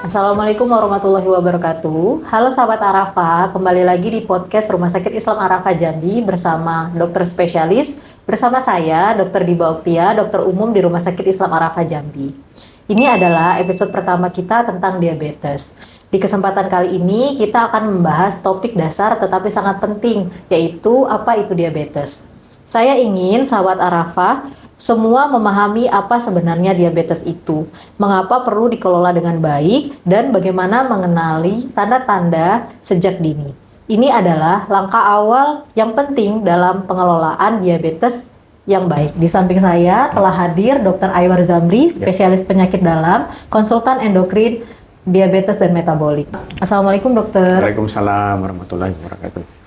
Assalamualaikum warahmatullahi wabarakatuh. Halo sahabat Arafah, kembali lagi di podcast Rumah Sakit Islam Arafah Jambi bersama dokter spesialis, bersama saya Dr. Diba Oktia, dokter umum di Rumah Sakit Islam Arafah Jambi. Ini adalah episode pertama kita tentang diabetes. Di kesempatan kali ini kita akan membahas topik dasar tetapi sangat penting, yaitu apa itu diabetes. Saya ingin sahabat Arafah semua memahami apa sebenarnya diabetes itu, mengapa perlu dikelola dengan baik, dan bagaimana mengenali tanda-tanda sejak dini. Ini adalah langkah awal yang penting dalam pengelolaan diabetes yang baik. Di samping saya telah hadir Dr. Aiwar Zamri, spesialis penyakit dalam, konsultan endokrin, diabetes dan metabolik. Assalamualaikum dokter. Waalaikumsalam warahmatullahi wabarakatuh.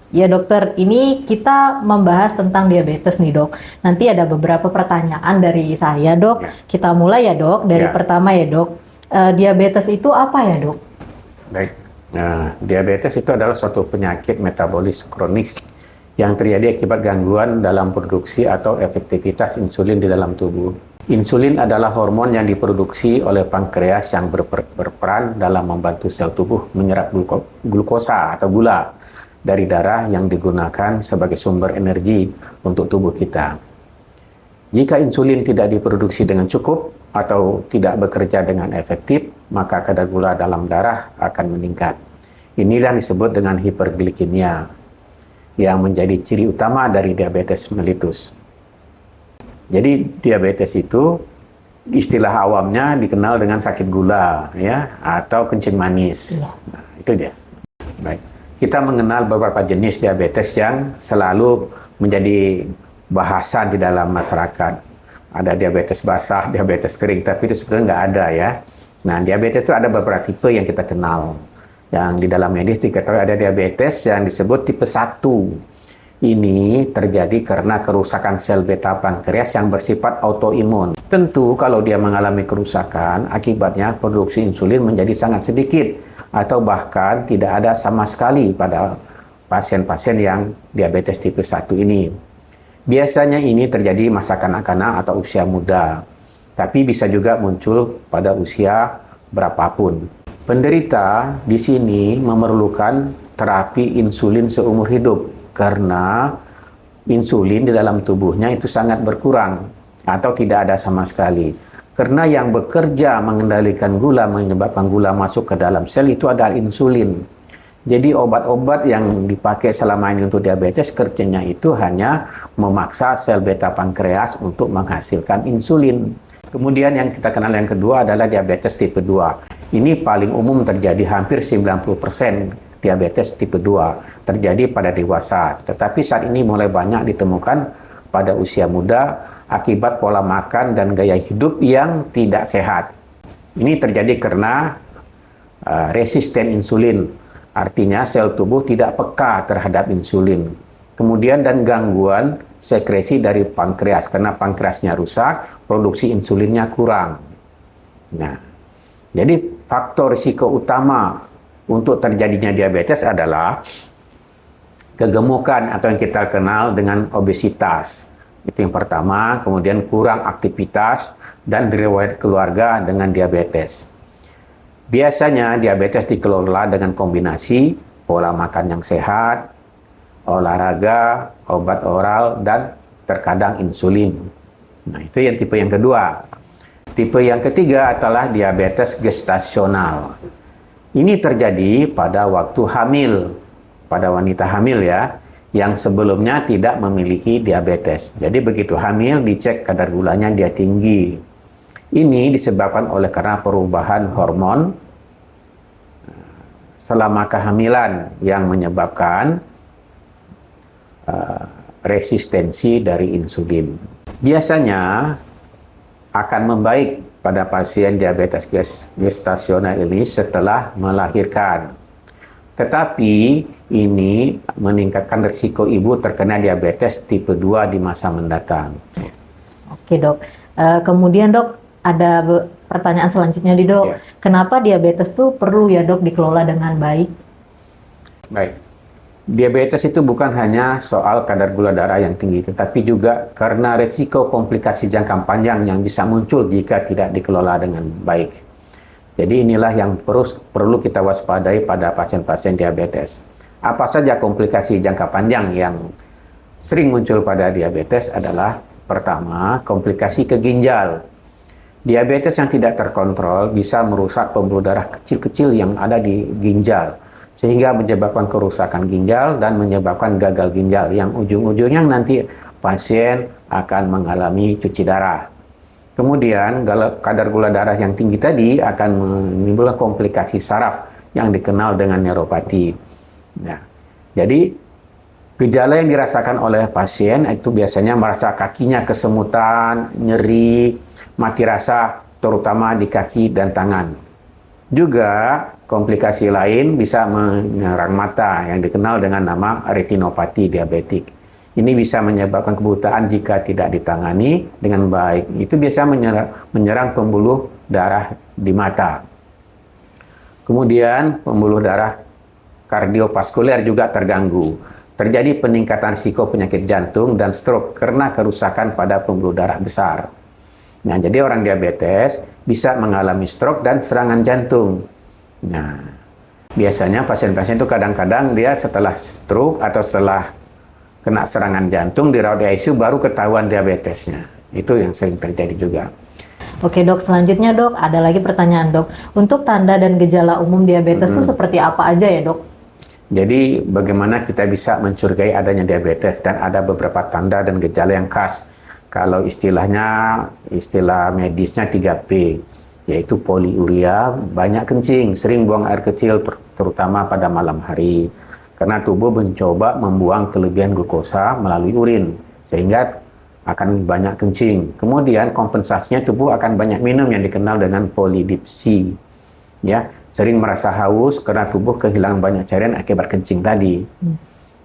Ya dokter, ini kita membahas tentang diabetes nih dok. Nanti ada beberapa pertanyaan dari saya dok. Ya. Kita mulai ya dok. Dari pertama ya dok. Diabetes itu apa ya dok? Baik, diabetes itu adalah suatu penyakit metabolis kronis yang terjadi akibat gangguan dalam produksi atau efektivitas insulin di dalam tubuh. Insulin adalah hormon yang diproduksi oleh pankreas yang berperan dalam membantu sel tubuh menyerap glukosa atau gula dari darah yang digunakan sebagai sumber energi untuk tubuh kita. Jika insulin tidak diproduksi dengan cukup atau tidak bekerja dengan efektif, maka kadar gula dalam darah akan meningkat. Inilah disebut dengan hiperglikemia, yang menjadi ciri utama dari diabetes mellitus. Jadi diabetes itu istilah awamnya dikenal dengan sakit gula, ya, atau kencing manis. Nah, itu dia. Baik. Kita mengenal beberapa jenis diabetes yang selalu menjadi bahasan di dalam masyarakat. Ada diabetes basah, diabetes kering, tapi itu sebenarnya nggak ada ya. Nah, diabetes itu ada beberapa tipe yang kita kenal. Yang di dalam medis diketahui ada diabetes yang disebut tipe 1. Ini terjadi karena kerusakan sel beta pankreas yang bersifat autoimun. Tentu kalau dia mengalami kerusakan, akibatnya produksi insulin menjadi sangat sedikit atau bahkan tidak ada sama sekali pada pasien-pasien yang diabetes tipe 1 ini. Biasanya ini terjadi masa kanak-kanak atau usia muda, tapi bisa juga muncul pada usia berapapun. Penderita di sini memerlukan terapi insulin seumur hidup karena insulin di dalam tubuhnya itu sangat berkurang atau tidak ada sama sekali. Karena yang bekerja mengendalikan gula, menyebabkan gula masuk ke dalam sel itu adalah insulin. Jadi obat-obat yang dipakai selama ini untuk diabetes kerjanya itu hanya memaksa sel beta pankreas untuk menghasilkan insulin. Kemudian yang kita kenal yang kedua adalah diabetes tipe 2. Ini paling umum terjadi, hampir 90% diabetes tipe 2 terjadi pada dewasa. Tetapi saat ini mulai banyak ditemukan pada usia muda akibat pola makan dan gaya hidup yang tidak sehat. Ini terjadi karena resisten insulin, artinya sel tubuh tidak peka terhadap insulin. Kemudian dan gangguan sekresi dari pankreas, karena pankreasnya rusak, produksi insulinnya kurang. Nah, jadi faktor risiko utama untuk terjadinya diabetes adalah kegemukan atau yang kita kenal dengan obesitas. Itu yang pertama, kemudian kurang aktivitas dan riwayat keluarga dengan diabetes. Biasanya diabetes dikelola dengan kombinasi pola makan yang sehat, olahraga, obat oral, dan terkadang insulin. Nah, itu yang tipe yang kedua. Tipe yang ketiga adalah diabetes gestasional. Ini terjadi pada waktu hamil, pada wanita hamil ya, yang sebelumnya tidak memiliki diabetes. Jadi begitu hamil dicek kadar gulanya dia tinggi. Ini disebabkan oleh karena perubahan hormon selama kehamilan yang menyebabkan resistensi dari insulin. Biasanya akan membaik pada pasien diabetes gestasional ini setelah melahirkan. Tetapi ini meningkatkan risiko ibu terkena diabetes tipe 2 di masa mendatang. Oke dok, kemudian dok ada pertanyaan selanjutnya nih dok. Ya. Kenapa diabetes tuh perlu ya dok dikelola dengan baik? Baik, diabetes itu bukan hanya soal kadar gula darah yang tinggi, tetapi juga karena risiko komplikasi jangka panjang yang bisa muncul jika tidak dikelola dengan baik. Jadi inilah yang perlu kita waspadai pada pasien-pasien diabetes. Apa saja komplikasi jangka panjang yang sering muncul pada diabetes adalah pertama, komplikasi ke ginjal. Diabetes yang tidak terkontrol bisa merusak pembuluh darah kecil-kecil yang ada di ginjal, sehingga menyebabkan kerusakan ginjal dan menyebabkan gagal ginjal yang ujung-ujungnya nanti pasien akan mengalami cuci darah. Kemudian kadar gula darah yang tinggi tadi akan menimbulkan komplikasi saraf yang dikenal dengan neuropati. Nah, jadi gejala yang dirasakan oleh pasien itu biasanya merasa kakinya kesemutan, nyeri, mati rasa, terutama di kaki dan tangan. Juga komplikasi lain bisa menyerang mata yang dikenal dengan nama retinopati diabetik. Ini bisa menyebabkan kebutaan jika tidak ditangani dengan baik. Itu biasa menyerang pembuluh darah di mata. Kemudian pembuluh darah kardiovaskuler juga terganggu. Terjadi peningkatan risiko penyakit jantung dan stroke karena kerusakan pada pembuluh darah besar. Nah, jadi orang diabetes bisa mengalami stroke dan serangan jantung. Nah, biasanya pasien-pasien itu kadang-kadang dia setelah stroke atau setelah kena serangan jantung dirawat di ICU baru ketahuan diabetesnya. Itu yang sering terjadi juga. Oke dok, selanjutnya dok, ada lagi pertanyaan dok. Untuk tanda dan gejala umum diabetes itu seperti apa aja ya dok? Jadi bagaimana kita bisa mencurigai adanya diabetes, dan ada beberapa tanda dan gejala yang khas. Kalau istilah medisnya 3P, yaitu poliuria, banyak kencing, sering buang air kecil terutama pada malam hari. Karena tubuh mencoba membuang kelebihan glukosa melalui urin, sehingga akan banyak kencing. Kemudian kompensasinya tubuh akan banyak minum yang dikenal dengan polidipsi. Ya, sering merasa haus karena tubuh kehilangan banyak cairan akibat kencing tadi.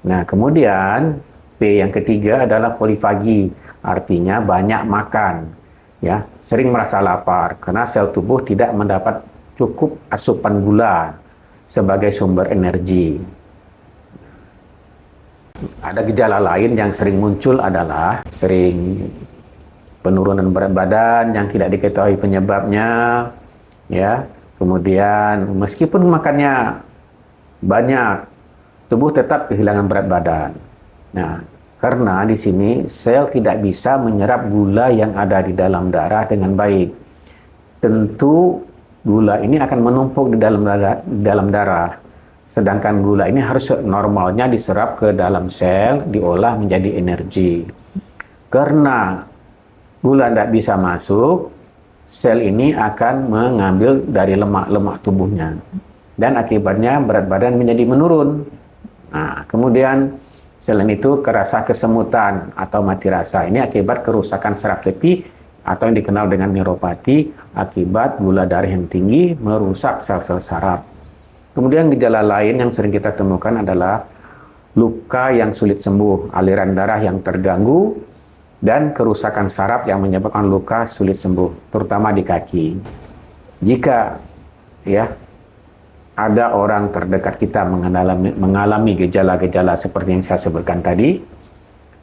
Nah, kemudian P yang ketiga adalah polifagi, artinya banyak makan. Ya, sering merasa lapar karena sel tubuh tidak mendapat cukup asupan gula sebagai sumber energi. Ada gejala lain yang sering muncul adalah sering penurunan berat badan yang tidak diketahui penyebabnya, ya. Kemudian meskipun makannya banyak, tubuh tetap kehilangan berat badan. Nah, karena di sini sel tidak bisa menyerap gula yang ada di dalam darah dengan baik. Tentu gula ini akan menumpuk di dalam darah. Sedangkan gula ini harus normalnya diserap ke dalam sel, diolah menjadi energi. Karena gula tidak bisa masuk, sel ini akan mengambil dari lemak-lemak tubuhnya. Dan akibatnya berat badan menjadi menurun. Nah, kemudian selain itu kerasa kesemutan atau mati rasa. Ini akibat kerusakan saraf tepi atau yang dikenal dengan neuropati akibat gula darah yang tinggi merusak sel-sel saraf. Kemudian gejala lain yang sering kita temukan adalah luka yang sulit sembuh, aliran darah yang terganggu, dan kerusakan saraf yang menyebabkan luka sulit sembuh, terutama di kaki. Jika ada orang terdekat kita mengalami gejala-gejala seperti yang saya sebutkan tadi,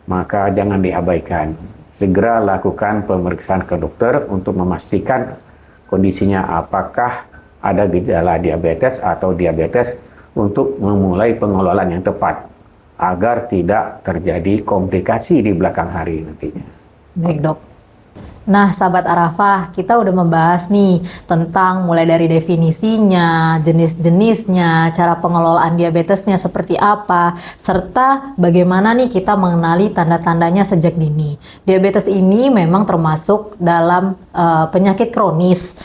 maka jangan diabaikan. Segera lakukan pemeriksaan ke dokter untuk memastikan kondisinya apakah ada gejala diabetes atau diabetes untuk memulai pengelolaan yang tepat agar tidak terjadi komplikasi di belakang hari nantinya. Baik dok. Nah sahabat Arafah, kita udah membahas nih tentang mulai dari definisinya, jenis-jenisnya, cara pengelolaan diabetesnya seperti apa, serta bagaimana nih kita mengenali tanda-tandanya sejak dini. Diabetes ini memang termasuk dalam penyakit kronis.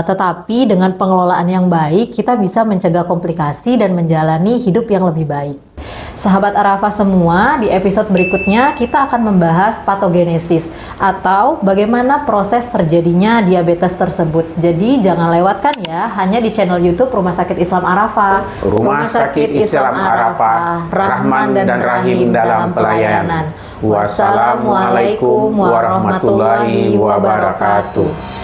Tetapi dengan pengelolaan yang baik kita bisa mencegah komplikasi dan menjalani hidup yang lebih baik. Sahabat Arafah semua, di episode berikutnya kita akan membahas patogenesis atau bagaimana proses terjadinya diabetes tersebut. Jadi jangan lewatkan ya, hanya di channel YouTube Rumah Sakit Islam Arafah. Rumah Sakit Islam Arafah, Rahman dan Rahim dalam pelayanan. Wassalamualaikum warahmatullahi wabarakatuh.